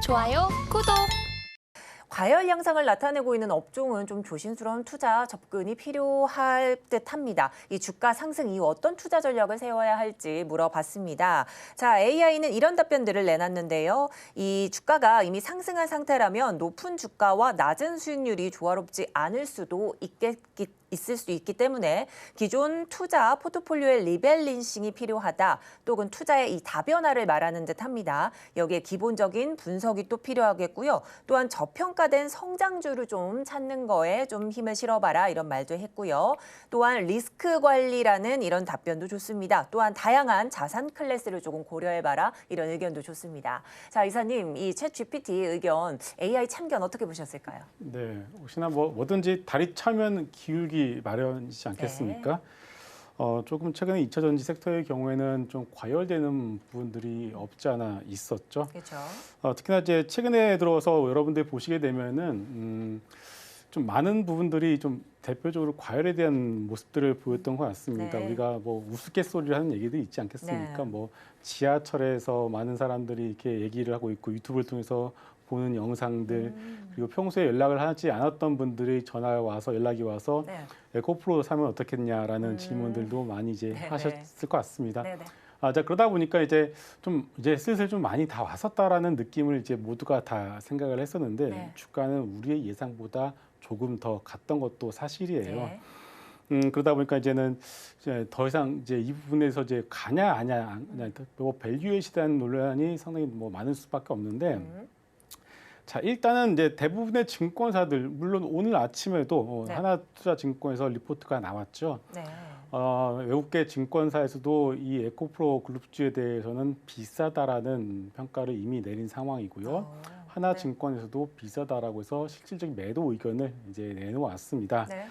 좋아요, 구독! 과열 양상을 나타내고 있는 업종은 좀 조심스러운 투자 접근이 필요할 듯합니다. 이 주가 상승 이후 어떤 투자 전략을 세워야 할지 물어봤습니다. 자, AI는 이런 답변들을 내놨는데요. 이 주가가 이미 상승한 상태라면 높은 주가와 낮은 수익률이 조화롭지 않을 수도 있을 수 있기 때문에 기존 투자 포트폴리오의 리밸런싱이 필요하다. 또는 투자의 이 다변화를 말하는 듯합니다. 여기에 기본적인 분석이 또 필요하겠고요. 또한 저평가된 성장주를 좀 찾는 거에 좀 힘을 실어봐라 이런 말도 했고요. 또한 리스크 관리라는 이런 답변도 좋습니다. 또한 다양한 자산 클래스를 조금 고려해봐라 이런 의견도 좋습니다. 자, 이사님, 이 챗 GPT 의견, AI 참견 어떻게 보셨을까요? 네, 혹시나 뭐든지 다리 차면 기울기 마련이지 않겠습니까? 네. 조금 최근에 2차 전지 섹터의 경우에는 좀 과열되는 부분들이 없지 않아 있었죠. 그렇죠. 특히나 이제 최근에 들어서 여러분들이 보시게 되면은 좀 많은 부분들이 좀 대표적으로 과열에 대한 모습들을 보였던 것 같습니다. 네. 우리가 뭐 우스갯소리를 하는 얘기도 있지 않겠습니까? 네. 뭐 지하철에서 많은 사람들이 이렇게 얘기를 하고 있고 유튜브를 통해서 보는 영상들 그리고 평소에 연락을 하지 않았던 분들이 전화 와서 연락이 와서 네. 에코프로 사면 어떻겠냐라는 질문들도 많이 이제 네네. 하셨을 것 같습니다. 네네. 자, 그러다 보니까 이제 슬슬 좀 많이 다 왔었다라는 느낌을 이제 모두가 다 생각을 했었는데 네. 주가는 우리의 예상보다 조금 더 갔던 것도 사실이에요. 네. 그러다 보니까 이제는 이제 더 이상 이제 이 부분에서 이제 가냐 아냐, 뭐 밸류에 대한 논란이 상당히 뭐 많을 수밖에 없는데. 자, 일단은 이제 대부분의 증권사들, 물론 오늘 아침에도 네. 하나투자증권에서 리포트가 나왔죠. 네. 외국계 증권사에서도 이 에코프로 그룹주에 대해서는 비싸다라는 평가를 이미 내린 상황이고요. 하나증권에서도 비싸다라고 해서 실질적인 매도 의견을 이제 내놓았습니다. 네.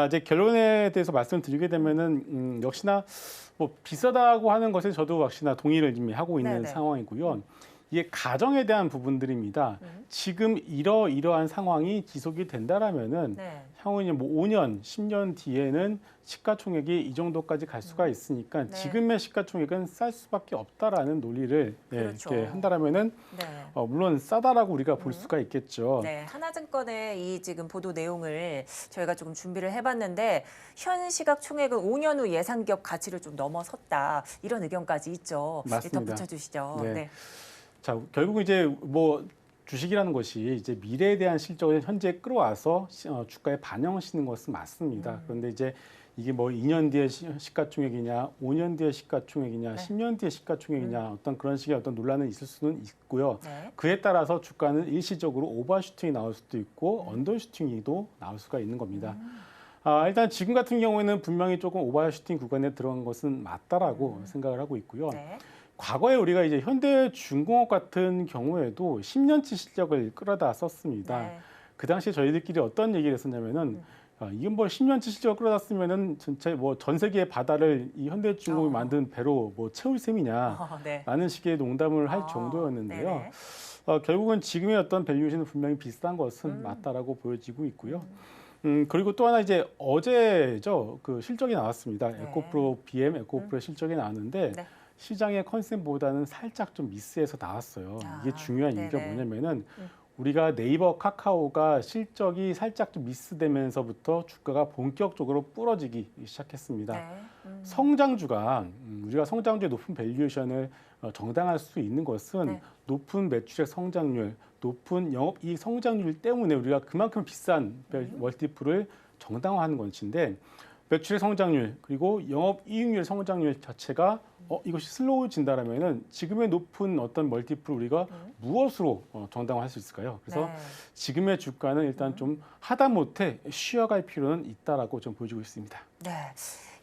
이제 결론에 대해서 말씀드리게 되면은 역시나 뭐 비싸다고 하는 것에 저도 역시나 동의를 이미 하고 있는 네네. 상황이고요. 이게 가정에 대한 부분들입니다. 지금 이러한 상황이 지속이 된다라면은 네. 향후 이제 뭐 5년, 10년 뒤에는 시가총액이 이 정도까지 갈 수가 있으니까 네. 지금의 시가총액은 쌀 수밖에 없다라는 논리를 그렇죠. 이렇게 한다라면은 네. 물론 싸다라고 우리가 볼 수가 있겠죠. 네, 하나증권의 이 지금 보도 내용을 저희가 조금 준비를 해봤는데 현 시각 총액은 5년 후 예상 기업 가치를 좀 넘어섰다 이런 의견까지 있죠. 맞습니다. 덧붙여 주시죠. 네. 네. 자, 결국 이제 뭐 주식이라는 것이 이제 미래에 대한 실적을 현재 끌어와서 주가에 반영시키는 것은 맞습니다. 그런데 이제 이게 뭐 2년 뒤에 시가총액이냐, 5년 뒤에 시가총액이냐, 네. 10년 뒤에 시가총액이냐 어떤 그런 식의 어떤 논란은 있을 수는 있고요. 네. 그에 따라서 주가는 일시적으로 오버슈팅이 나올 수도 있고 언더슈팅이도 나올 수가 있는 겁니다. 일단 지금 같은 경우에는 분명히 조금 오버슈팅 구간에 들어간 것은 맞다라고 생각을 하고 있고요. 네. 과거에 우리가 이제 현대중공업 같은 경우에도 10년치 실적을 끌어다 썼습니다. 네. 그 당시에 저희들끼리 어떤 얘기를 했었냐면은 이건 뭐 10년치 실적을 끌어다 쓰면은 전체 뭐 전 세계의 바다를 이 현대중공업이 만든 배로 뭐 채울 셈이냐 네. 라는 식의 농담을 할 정도였는데요. 네네. 결국은 지금의 어떤 밸류에이션은 분명히 비슷한 것은 맞다라고 보여지고 있고요. 그리고 또 하나 이제 어제죠. 그 실적이 나왔습니다. 네. 에코프로 BM 에코프로 실적이 나왔는데 네. 시장의 컨셉보다는 살짝 좀 미스해서 나왔어요. 이게 중요한 이유가 네네. 뭐냐면은 우리가 네이버, 카카오가 실적이 살짝 좀 미스되면서부터 주가가 본격적으로 부러지기 시작했습니다. 네. 성장주가 우리가 성장주의 높은 밸류에이션을 정당할 수 있는 것은 네. 높은 매출액 성장률, 높은 영업이익 성장률 때문에 우리가 그만큼 비싼 멀티플을 정당화하는 것인데 매출의 성장률 그리고 영업이익률 성장률 자체가 이것이 슬로우진다라면은 지금의 높은 어떤 멀티플 우리가 무엇으로 정당화할 수 있을까요? 그래서 네. 지금의 주가는 일단 좀 하다못해 쉬어갈 필요는 있다라고 좀 보여지고 있습니다. 네.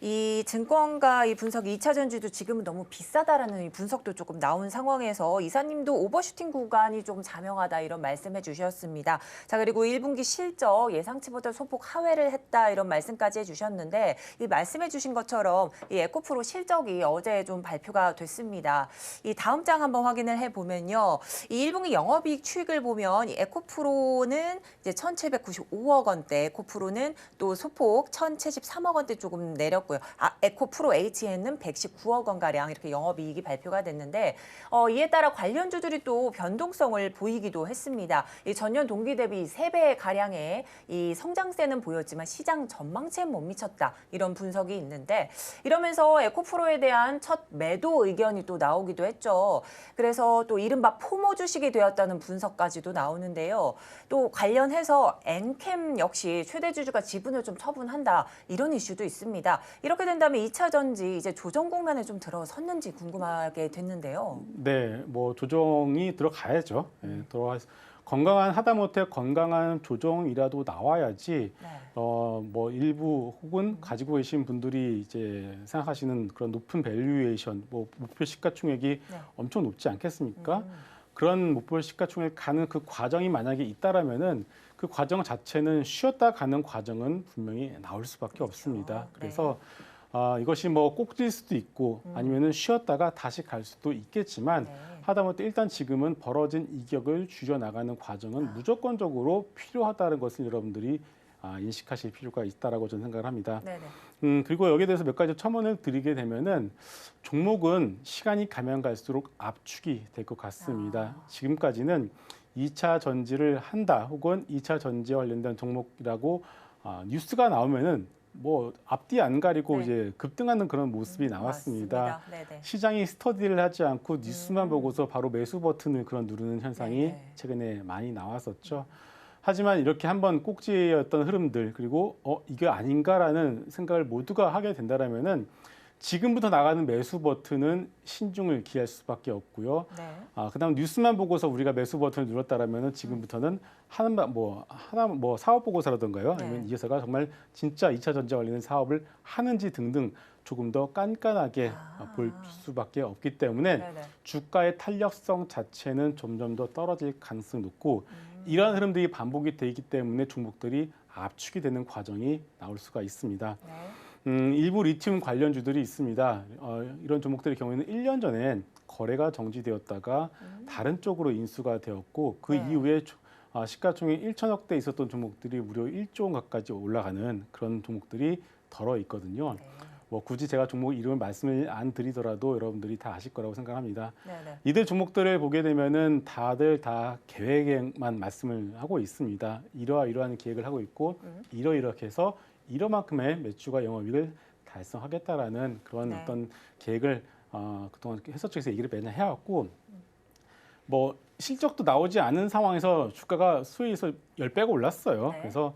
이 증권가 이 분석이 2차 전지도 지금은 너무 비싸다라는 이 분석도 조금 나온 상황에서 이사님도 오버슈팅 구간이 좀 자명하다 이런 말씀해 주셨습니다. 자, 그리고 1분기 실적 예상치보다 소폭 하회를 했다 이런 말씀까지 해주셨는데 이 말씀해 주신 것처럼 이 에코프로 실적이 어제 좀 발표가 됐습니다. 이 다음 장 한번 확인을 해보면요. 이 1분기 영업이익 추이를 보면 이 에코프로는 이제 1,795억 원대, 에코프로는 또 소폭 1,073억 원대 조금 내렸고요. 에코프로 HN은 119억 원 가량 이렇게 영업이익이 발표가 됐는데 이에 따라 관련주들이 또 변동성을 보이기도 했습니다. 이 전년 동기 대비 3배 가량의 이 성장세는 보였지만 시장 전망치엔 못 미쳤다 이런 분석이 있는데 이러면서 에코프로에 대한 첫 매도 의견이 또 나오기도 했죠. 그래서 또 이른바 포모 주식이 되었다는 분석까지도 나오는데요. 또 관련해서 엔캠 역시 최대 주주가 지분을 좀 처분한다 이런 이슈도 있습니다. 이렇게 된다면 2차 전지 이제 조정 국면에 좀 들어섰는지 궁금하게 됐는데요. 네, 뭐 조정이 들어가야죠. 예, 건강한 하다못해 건강한 조정이라도 나와야지 네. 뭐 일부 혹은 가지고 계신 분들이 이제 생각하시는 그런 높은 밸류에이션, 뭐 목표 시가총액이 네. 엄청 높지 않겠습니까? 그런 목표 시가총액 가는 그 과정이 만약에 있다라면은 그 과정 자체는 쉬었다 가는 과정은 분명히 나올 수밖에 없습니다. 그래서 이것이 뭐 꼭질 수도 있고 아니면은 쉬었다가 다시 갈 수도 있겠지만 네. 하다못해 일단 지금은 벌어진 이격을 줄여나가는 과정은 무조건적으로 필요하다는 것을 여러분들이 인식하실 필요가 있다라고 저는 생각을 합니다. 네네. 그리고 여기에 대해서 몇 가지 첨언을 드리게 되면은 종목은 시간이 가면 갈수록 압축이 될 것 같습니다. 지금까지는 2차 전지를 한다 혹은 2차 전지에 관련된 종목이라고 뉴스가 나오면은 뭐 앞뒤 안 가리고 네. 이제 급등하는 그런 모습이 나왔습니다. 맞습니다. 네네. 시장이 스터디를 하지 않고 뉴스만 보고서 바로 매수 버튼을 그런 누르는 현상이 네네. 최근에 많이 나왔었죠. 하지만 이렇게 한번 꼭지였던 흐름들 그리고 이게 아닌가라는 생각을 모두가 하게 된다라면은 지금부터 나가는 매수 버튼은 신중을 기할 수밖에 없고요. 네. 그다음 뉴스만 보고서 우리가 매수 버튼을 눌렀다라면은 지금부터는 하나 뭐 사업 보고서라든가요. 네. 아니면 이 회사가 정말 진짜 2차 전지와 관련된 사업을 하는지 등등 조금 더 깐깐하게 볼 수밖에 없기 때문에 네네. 주가의 탄력성 자체는 점점 더 떨어질 가능성이 높고 이러한 흐름들이 반복이 되기 때문에 종목들이 압축이 되는 과정이 나올 수가 있습니다. 네. 일부 리튬 관련주들이 있습니다. 이런 종목들의 경우에는 1년 전에 거래가 정지되었다가 다른 쪽으로 인수가 되었고 그 네. 이후에 시가총액 1천억 대 있었던 종목들이 무려 1조 원 가까이 올라가는 그런 종목들이 덜어 있거든요. 네. 뭐 굳이 제가 종목 이름을 말씀을 안 드리더라도 여러분들이 다 아실 거라고 생각합니다. 네네. 이들 종목들을 보게 되면은 다들 다 계획만 말씀을 하고 있습니다. 이러한 계획을 하고 있고 이렇게 해서 이러만큼의 매출과 영업이익을 달성하겠다라는 그런 네. 어떤 계획을 그동안 회사 쪽에서 얘기를 매년 해왔고 뭐 실적도 나오지 않은 상황에서 주가가 수익에서 10배가 올랐어요. 네. 그래서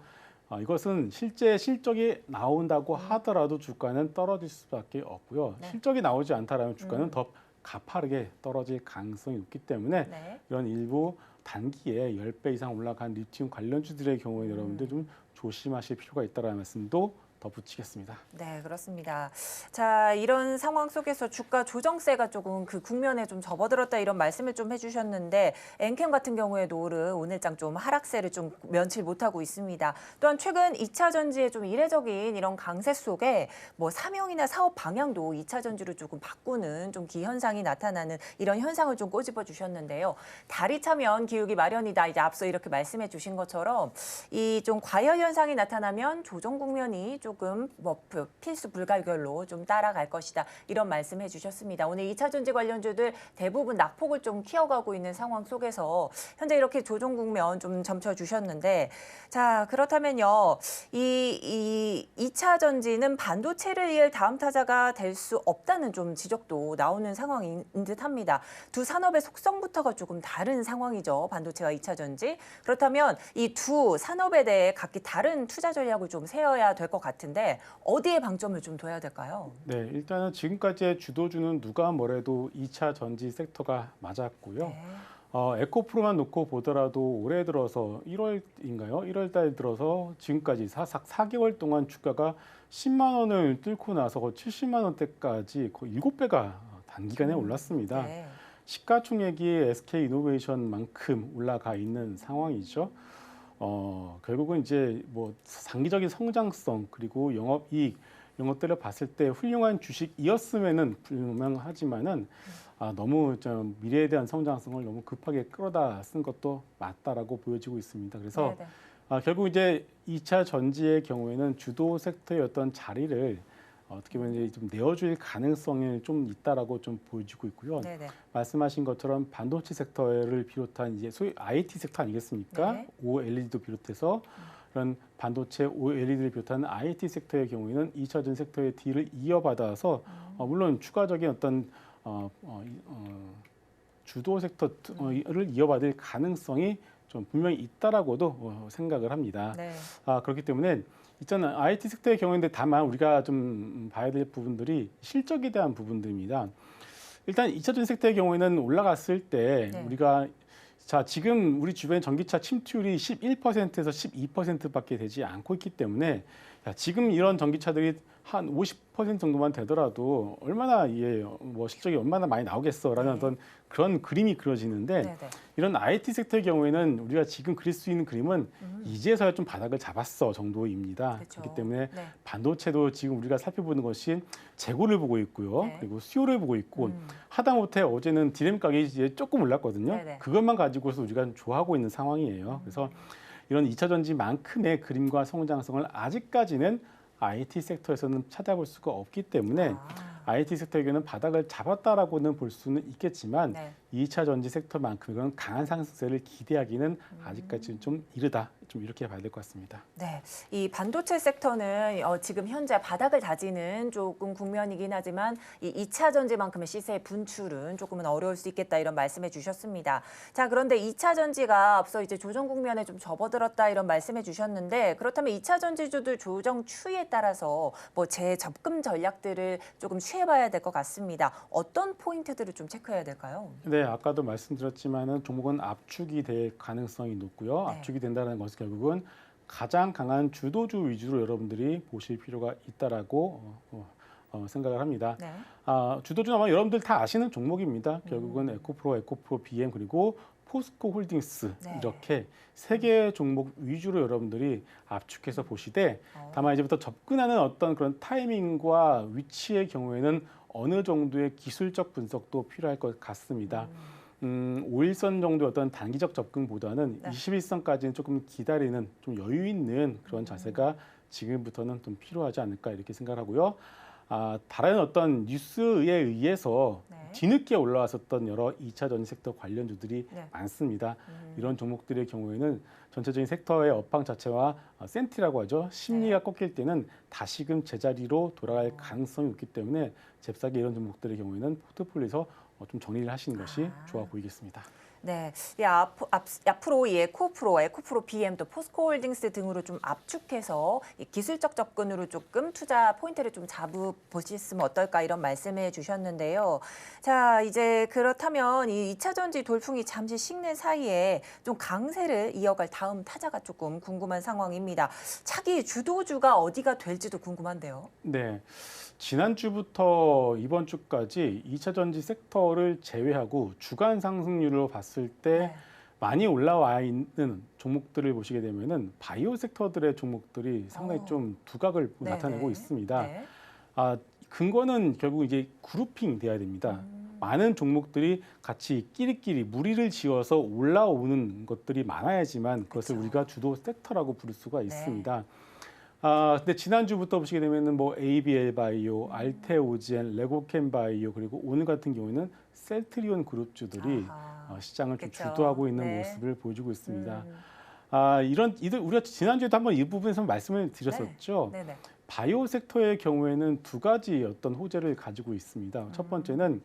이것은 실제 실적이 나온다고 하더라도 주가는 떨어질 수밖에 없고요. 네. 실적이 나오지 않다라면 주가는 더 가파르게 떨어질 가능성이 높기 때문에 네. 이런 일부 단기에 10배 이상 올라간 리튬 관련주들의 경우에 여러분들 좀 조심하실 필요가 있다는 말씀도 덧붙이겠습니다. 네, 그렇습니다. 자, 이런 상황 속에서 주가 조정세가 조금 그 국면에 좀 접어들었다 이런 말씀을 좀 해주셨는데 엔캠 같은 경우에도 오늘장 좀 하락세를 좀 면치 못하고 있습니다. 또한 최근 2차 전지의 좀 이례적인 이런 강세 속에 뭐 사명이나 사업 방향도 2차 전지로 조금 바꾸는 좀 기현상이 나타나는 이런 현상을 좀 꼬집어 주셨는데요. 달이 차면 기울기 마련이다. 이제 앞서 이렇게 말씀해 주신 것처럼 이 좀 과열 현상이 나타나면 조정 국면이 조금 뭐 필수 불가결로 좀 따라갈 것이다. 이런 말씀해 주셨습니다. 오늘 2차 전지 관련주들 대부분 낙폭을 좀 키워가고 있는 상황 속에서 현재 이렇게 조정 국면 좀 점쳐 주셨는데 자, 그렇다면요. 이 2차 전지는 반도체를 이을 다음 타자가 될 수 없다는 좀 지적도 나오는 상황인 듯합니다. 두 산업의 속성부터가 조금 다른 상황이죠. 반도체와 2차 전지. 그렇다면 이 두 산업에 대해 각기 다른 투자 전략을 좀 세워야 될 것 같은데 어디에 방점을 좀 둬야 될까요? 네, 일단은 지금까지의 주도주는 누가 뭐래도 2차 전지 섹터가 맞았고요. 네. 에코프로만 놓고 보더라도 올해 들어서 1월인가요? 1월 달 들어서 지금까지 4개월 동안 주가가 10만 원을 뚫고 나서 70만 원대까지 거의 7배가 단기간에 올랐습니다. 네. 시가총액이 SK 이노베이션만큼 올라가 있는 상황이죠. 결국은 이제 뭐 장기적인 성장성 그리고 영업이익 이런 것들을 봤을 때 훌륭한 주식이었음에는 불명하지만은 너무 좀 미래에 대한 성장성을 너무 급하게 끌어다 쓴 것도 맞다라고 보여지고 있습니다. 그래서 네네. 결국 이제 2차 전지의 경우에는 주도 섹터의 어떤 자리를 어떻게 보면 이제 좀 내어줄 가능성이 좀 있다라고 좀 보여지고 있고요. 네네. 말씀하신 것처럼 반도체 섹터를 비롯한 이제 소위 IT 섹터 아니겠습니까? 네. OLED도 비롯해서 이런 반도체 OLED를 비롯한 IT 섹터의 경우에는 2차 전 섹터의 뒤를 이어받아서 물론 추가적인 어떤 주도 섹터를 이어받을 가능성이 좀 분명히 있다라고도 생각을 합니다. 네. 그렇기 때문에 있잖아요. IT 섹터의 경우인데 다만 우리가 좀 봐야 될 부분들이 실적에 대한 부분들입니다. 일단 2차 전 섹터의 경우에는 올라갔을 때 네. 우리가 지금 우리 주변 전기차 침투율이 11%에서 12%밖에 되지 않고 있기 때문에 지금 이런 전기차들이 한 50% 정도만 되더라도 얼마나 뭐 실적이 얼마나 많이 나오겠어라는 네. 어떤 그런 그림이 그려지는데 네네. 이런 IT 섹터의 경우에는 우리가 지금 그릴 수 있는 그림은 이제서야 좀 바닥을 잡았어 정도입니다. 그쵸. 그렇기 때문에 네. 반도체도 지금 우리가 살펴보는 것이 재고를 보고 있고요. 네. 그리고 수요를 보고 있고 하다못해 어제는 디램 가격이 이제 조금 올랐거든요. 네네. 그것만 가지고서 우리가 좋아하고 있는 상황이에요. 그래서 이런 2차 전지만큼의 그림과 성장성을 아직까지는 IT 섹터에서는 찾아볼 수가 없기 때문에 IT 섹터의 경우는 바닥을 잡았다라고는 볼 수는 있겠지만 네. 2차 전지 섹터만큼은 강한 상승세를 기대하기는 아직까지는 좀 이르다. 좀 이렇게 봐야 될 것 같습니다. 네, 이 반도체 섹터는 지금 현재 바닥을 다지는 조금 국면이긴 하지만 이 2차 전지만큼의 시세 분출은 조금은 어려울 수 있겠다 이런 말씀해 주셨습니다. 자, 그런데 2차 전지가 앞서 이제 조정 국면에 좀 접어들었다 이런 말씀해 주셨는데 그렇다면 2차 전지주들 조정 추이에 따라서 뭐 재접근 전략들을 조금 취해봐야 될 것 같습니다. 어떤 포인트들을 좀 체크해야 될까요? 네, 아까도 말씀드렸지만은 종목은 압축이 될 가능성이 높고요. 네. 압축이 된다는 것은 결국은 가장 강한 주도주 위주로 여러분들이 보실 필요가 있다라고 생각을 합니다. 네. 주도주는 아마 여러분들 다 아시는 종목입니다. 결국은 에코프로 BM 그리고 포스코 홀딩스 네. 이렇게 세 개의 종목 위주로 여러분들이 압축해서 보시되 다만 이제부터 접근하는 어떤 그런 타이밍과 위치의 경우에는 어느 정도의 기술적 분석도 필요할 것 같습니다. 5일선 정도의 어떤 단기적 접근보다는 네. 21선까지는 조금 기다리는 좀 여유 있는 그런 자세가 지금부터는 좀 필요하지 않을까 이렇게 생각하고요. 다른 어떤 뉴스에 의해서 네. 뒤늦게 올라왔었던 여러 2차 전지 섹터 관련주들이 네. 많습니다. 이런 종목들의 경우에는 전체적인 섹터의 업황 자체와 센티라고 하죠. 심리가 꺾일 때는 다시금 제자리로 돌아갈 가능성이 있기 때문에 잽싸게 이런 종목들의 경우에는 포트폴리오에서 좀 정리를 하시는 것이 좋아 보이겠습니다. 네, 앞으로 이 에코프로 BM 또 포스코홀딩스 등으로 좀 압축해서 이 기술적 접근으로 조금 투자 포인트를 좀 잡아보셨으면 어떨까 이런 말씀해 주셨는데요. 자, 이제 그렇다면 이 2차 전지 돌풍이 잠시 식는 사이에 좀 강세를 이어갈 다음 타자가 조금 궁금한 상황입니다. 차기 주도주가 어디가 될지도 궁금한데요. 네. 지난주부터 이번 주까지 2차 전지 섹터를 제외하고 주간 상승률로 봤을 때 네. 많이 올라와 있는 종목들을 보시게 되면은 바이오 섹터들의 종목들이 상당히 좀 두각을 네, 나타내고 네. 있습니다. 네. 근거는 결국 이제 그룹핑 돼야 됩니다. 많은 종목들이 같이 끼리끼리 무리를 지어서 올라오는 것들이 많아야지만 그것을 그렇죠. 우리가 주도 섹터라고 부를 수가 네. 있습니다. 근데 지난주부터 보시게 되면은 뭐 ABL 바이오, 알테오젠, 레고캠 바이오 그리고 오늘 같은 경우에는 셀트리온 그룹주들이 아하. 시장을 좀 그쵸. 주도하고 있는 네. 모습을 보여주고 있습니다. 음. 우리가 지난주에도 한번 이 부분에서 말씀을 드렸었죠. 네. 네네. 바이오 섹터의 경우에는 두 가지 어떤 호재를 가지고 있습니다. 첫 번째는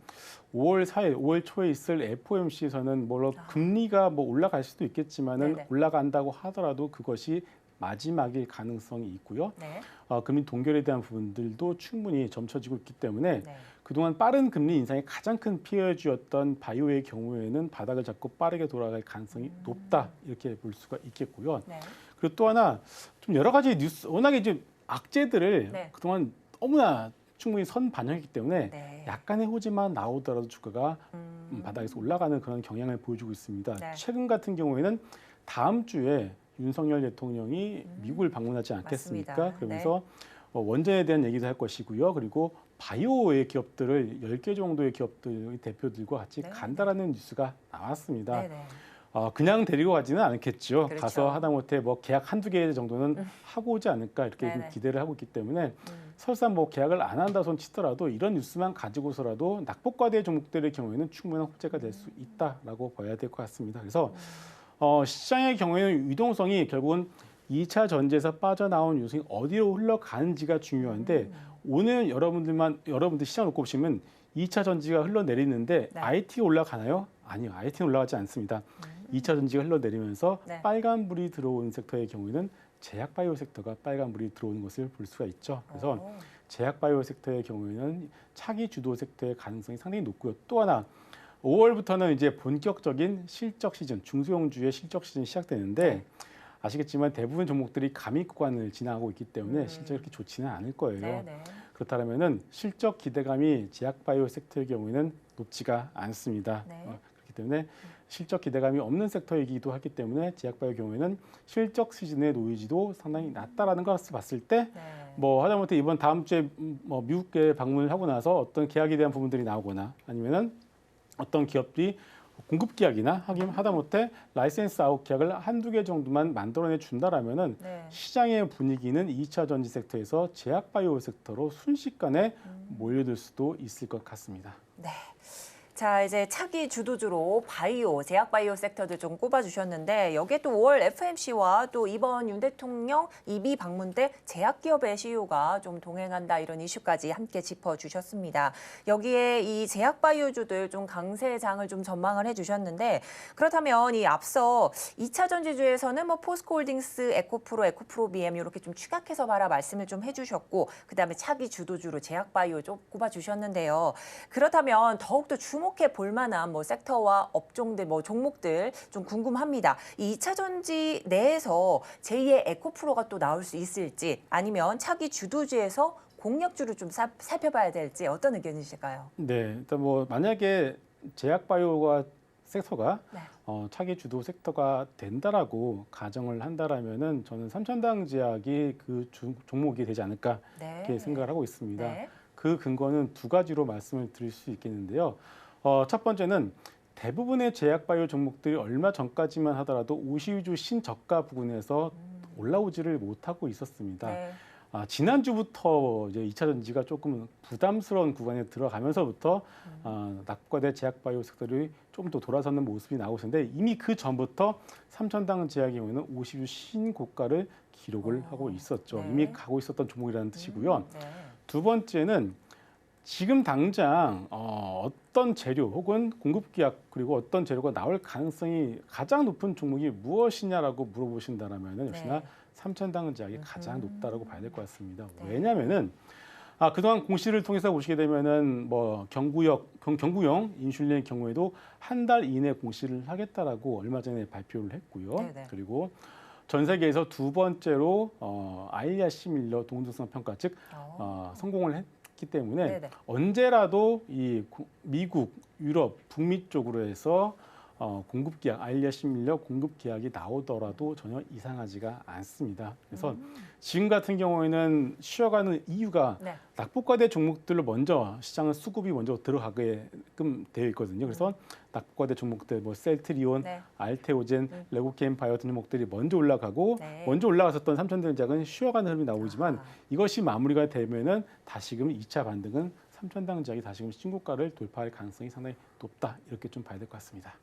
5월 4일, 5월 초에 있을 FOMC에서는 물론 금리가 뭐 올라갈 수도 있겠지만은 네네. 올라간다고 하더라도 그것이 마지막일 가능성이 있고요. 네. 금리 동결에 대한 부분들도 충분히 점쳐지고 있기 때문에 네. 그동안 빠른 금리 인상이 가장 큰 피해주였던 바이오의 경우에는 바닥을 잡고 빠르게 돌아갈 가능성이 높다 이렇게 볼 수가 있겠고요. 네. 그리고 또 하나 좀 여러 가지 뉴스 워낙에 이제 악재들을 네. 그동안 너무나 충분히 선 반영했기 때문에 네. 약간의 호재만 나오더라도 주가가 바닥에서 올라가는 그런 경향을 보여주고 있습니다. 네. 최근 같은 경우에는 다음 주에 윤석열 대통령이 미국을 방문하지 않겠습니까? 맞습니다. 그러면서 원전에 대한 얘기도 할 것이고요. 그리고 바이오의 기업들을 10개 정도의 기업들 대표들과 같이 네. 간다라는 뉴스가 나왔습니다. 네네. 그냥 데리고 가지는 않겠죠. 그렇죠. 가서 하다못해 뭐 계약 한두 개 정도는 하고 오지 않을까 이렇게 네네. 기대를 하고 있기 때문에 설사 뭐 계약을 안 한다 손 치더라도 이런 뉴스만 가지고서라도 낙폭과대 종목들의 경우에는 충분한 호재가 될 수 있다라고 봐야 될 것 같습니다. 그래서 시장의 경우에는 유동성이 결국은 2차 전지에서 빠져나온 유동성이 어디로 흘러가는지가 중요한데 오늘 여러분들 시장 놓고 보시면 2차 전지가 흘러내리는데 네. IT가 올라가나요? 아니요. IT는 올라가지 않습니다. 2차 전지가 흘러내리면서 네. 빨간불이 들어오는 섹터의 경우에는 제약바이오 섹터가 빨간불이 들어오는 것을 볼 수가 있죠. 그래서 제약바이오 섹터의 경우에는 차기 주도 섹터의 가능성이 상당히 높고요. 또 하나 5월부터는 이제 본격적인 실적 시즌, 중소형주의 실적 시즌이 시작되는데 네. 아시겠지만 대부분 종목들이 감익 구간을 지나가고 있기 때문에 실적이 그렇게 좋지는 않을 거예요. 네네. 그렇다면은 실적 기대감이 제약바이오 섹터의 경우에는 높지가 않습니다. 네. 그렇기 때문에 실적 기대감이 없는 섹터이기도 하기 때문에 제약바이오 경우에는 실적 시즌의 노이즈도 상당히 낮다라는 것을 봤을 때 네. 뭐 하다못해 이번 다음 주에 뭐 미국에 방문을 하고 나서 어떤 계약에 대한 부분들이 나오거나 아니면은 어떤 기업들이 공급 계약이나 하다못해 라이센스 아웃 계약을 한두 개 정도만 만들어내 준다라면은 네. 시장의 분위기는 2차 전지 섹터에서 제약바이오 섹터로 순식간에 몰려들 수도 있을 것 같습니다. 네. 자, 이제 차기 주도주로 바이오, 제약바이오 섹터들 좀 꼽아주셨는데 여기에 또 5월 FMC와 또 이번 윤 대통령 EB 방문 때 제약기업의 CEO가 좀 동행한다 이런 이슈까지 함께 짚어주셨습니다. 여기에 이 제약바이오주들 좀 강세장을 좀 전망을 해주셨는데 그렇다면 이 앞서 2차 전지주에서는 뭐 포스코홀딩스, 에코프로 BM 이렇게 좀 추격해서 봐라 말씀을 좀 해주셨고 그다음에 차기 주도주로 제약바이오 좀 꼽아주셨는데요. 그렇다면 더욱더 주목해 볼 만한 뭐 섹터와 업종들, 뭐 종목들 좀 궁금합니다. 이 2차 전지 내에서 제2의 에코프로가 또 나올 수 있을지 아니면 차기 주도주에서 공략주를 좀 살펴봐야 될지 어떤 의견이실까요? 네, 일단 뭐 만약에 제약바이오가 섹터가 네. 차기 주도 섹터가 된다라고 가정을 한다라면은 저는 삼천당 제약이 그 종목이 되지 않을까 네. 이렇게 생각을 하고 있습니다. 네. 그 근거는 두 가지로 말씀을 드릴 수 있겠는데요. 첫 번째는 대부분의 제약바이오 종목들이 얼마 전까지만 하더라도 52주 신저가 부근에서 올라오지를 못하고 있었습니다. 네. 지난주부터 이제 2차 전지가 조금 부담스러운 구간에 들어가면서부터 낙폭과대 제약바이오 섹터들이 좀 더 돌아서는 모습이 나오고 있는데 이미 그 전부터 삼천당 제약의 경우에는 50주 신고가를 기록을 하고 있었죠. 네. 이미 가고 있었던 종목이라는 뜻이고요. 네. 두 번째는 지금 당장 어떤 재료 혹은 공급 계약 그리고 어떤 재료가 나올 가능성이 가장 높은 종목이 무엇이냐라고 물어보신다라면 역시나 네. 삼천당 제약이 가장 높다라고 봐야 될 것 같습니다. 네. 왜냐하면은 그동안 공시를 통해서 보시게 되면은 뭐 경구용 인슐린의 경우에도 한 달 이내 공시를 하겠다라고 얼마 전에 발표를 했고요. 네네. 그리고 전 세계에서 두 번째로 아일리아 시밀러 동등성 평가 즉 성공을 했기 때문에 네네. 언제라도 이 미국, 유럽, 북미 쪽으로 해서 공급 계약, 아일리아 시밀러 공급 계약이 나오더라도 전혀 이상하지가 않습니다. 그래서 지금 같은 경우에는 쉬어가는 이유가 네. 낙폭과대 종목들로 먼저 시장은 수급이 먼저 들어가게끔 되어 있거든요. 그래서 낙폭과대 종목들, 뭐 셀트리온, 네. 알테오젠, 레고케임 바이오 같은 종목들이 먼저 올라가고 네. 먼저 올라갔었던 삼천당제약은 쉬어가는 흐름이 나오지만 이것이 마무리가 되면은 다시금 2차 반등은 삼천당제약이 다시금 신고가를 돌파할 가능성이 상당히 높다 이렇게 좀 봐야 될 것 같습니다.